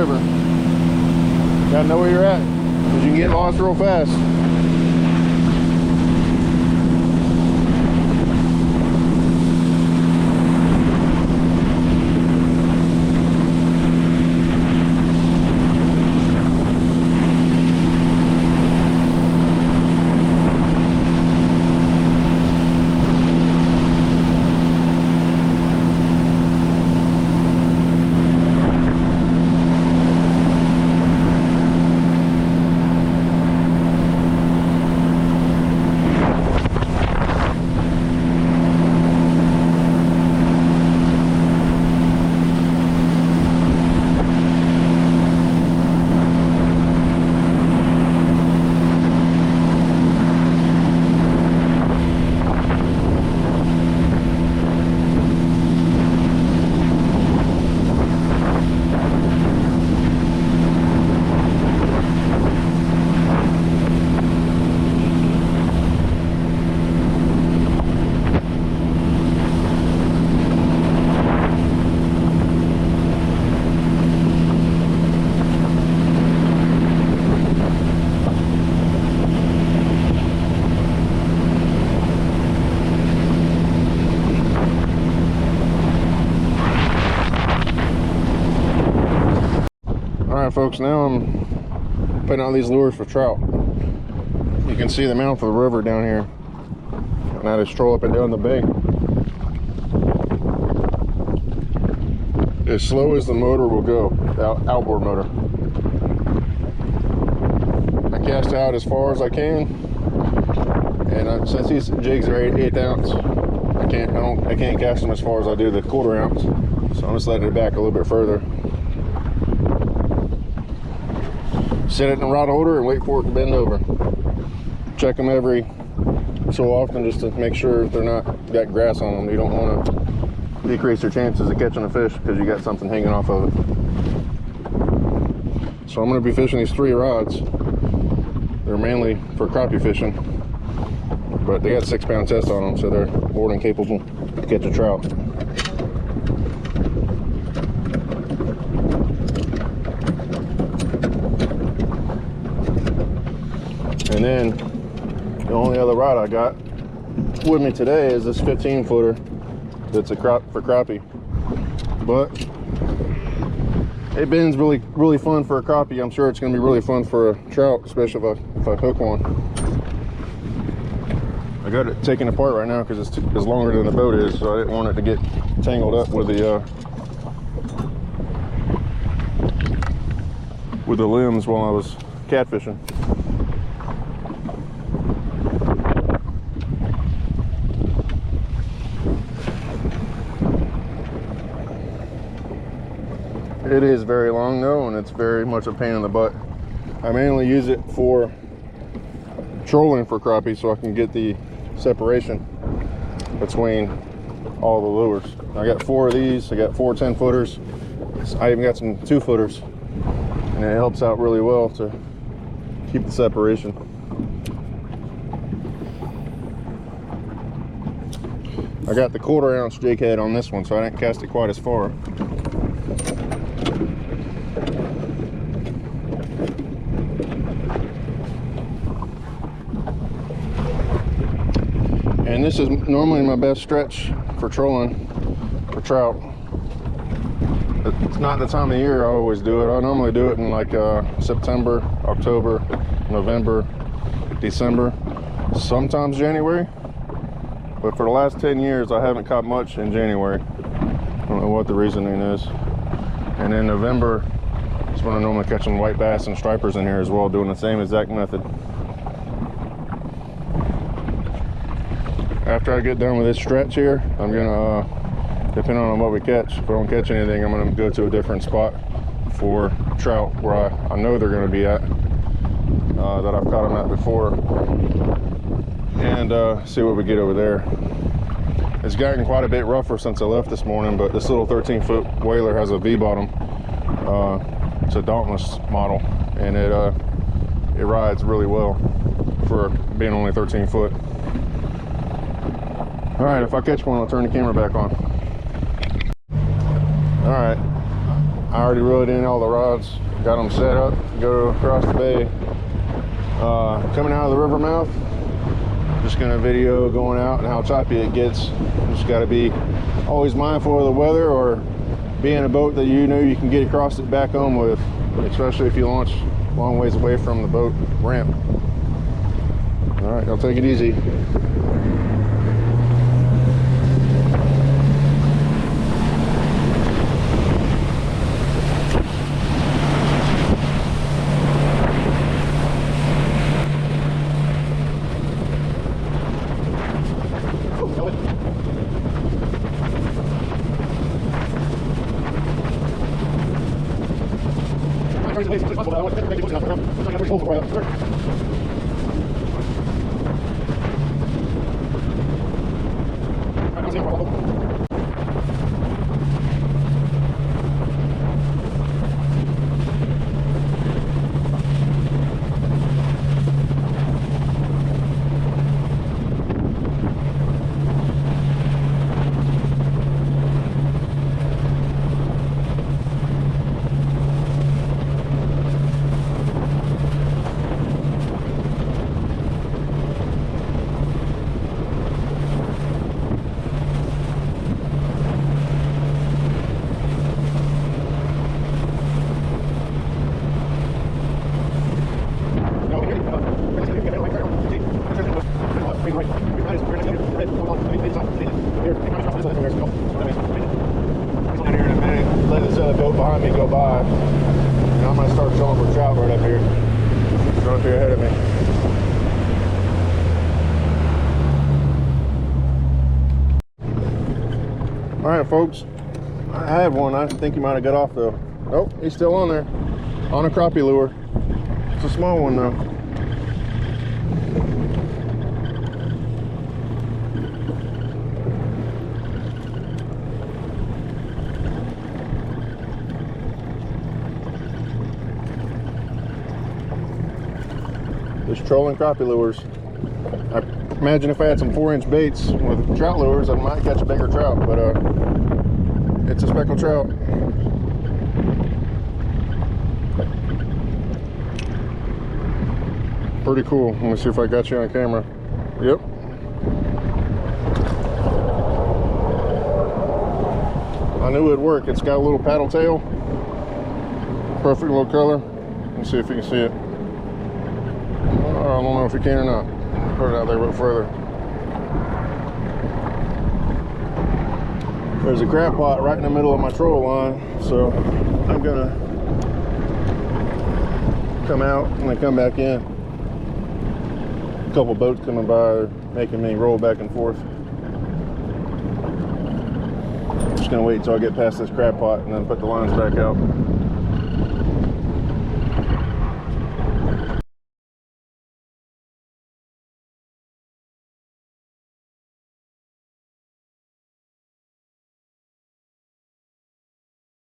river. Gotta know where you're at, because you can get lost real fast. Alright folks, now I'm putting out these lures for trout. You can see the mouth of the river down here, and I just stroll up and down the bay. As slow as the motor will go, the outboard motor. I cast out as far as I can, and since these jigs are 8 ounce, I can't cast them as far as I do the 1/4 ounce, so I'm just letting it back a little bit further. Set it in the rod holder and wait for it to bend over. Check them every so often just to make sure they're not got grass on them. You don't want to decrease your chances of catching a fish because you got something hanging off of it. So I'm going to be fishing these 3 rods. They're mainly for crappie fishing, but they got 6-pound test on them, so they're more than capable to catch a trout. And then the only other rod I got with me today is this 15-footer that's for crappie. But it bends really fun for a crappie. I'm sure it's going to be really fun for a trout, especially if I hook one. I got it taken apart right now because it's longer than the boat is, so I didn't want it to get tangled up with the limbs while I was catfishing. It is very long though, and it's very much a pain in the butt. I mainly use it for trolling for crappie so I can get the separation between all the lures. I got 4 of these. I got 4 10-footers. I even got some 2-footers, and it helps out really well to keep the separation. I got the 1/4 ounce jig head on this one, so I didn't cast it quite as far. And this is normally my best stretch for trolling for trout. It's not the time of year I always do it. I normally do it in like September, October, November, December, sometimes January. But for the last 10 years, I haven't caught much in January. I don't know what the reasoning is. And in November is when I normally catch some white bass and stripers in here as well, doing the same exact method. After I get done with this stretch here, I'm gonna, depending on what we catch, if I don't catch anything, I'm gonna go to a different spot for trout where I know they're gonna be at, that I've caught them at before, and see what we get over there. It's gotten quite a bit rougher since I left this morning, but this little 13-foot whaler has a V-bottom. It's a Dauntless model, and it rides really well for being only 13 foot. All right, if I catch one, I'll turn the camera back on. All right, I already reeled in all the rods, got them set up, go across the bay. Coming out of the river mouth, just gonna video going out and how choppy it gets. Just gotta be always mindful of the weather, or be in a boat that you know you can get across it back home with, especially if you launch a long ways away from the boat ramp. All right, I'll take it easy. All right, folks, I had one. I think he might have got off though. Nope, he's still on there, on a crappie lure. It's a small one though. Just trolling crappie lures. I imagine if I had some 4-inch baits with trout lures, I might catch a bigger trout, but it's a speckled trout. Pretty cool. Let me see if I got you on camera. Yep. I knew it'd work. It's got a little paddle tail. Perfect little color. Let's see if you can see it. I don't know if you can or not. Put it out there a bit further. There's a crab pot right in the middle of my troll line, so I'm gonna come out and then come back in. A couple boats coming by are making me roll back and forth. Just gonna wait until I get past this crab pot and then put the lines back out.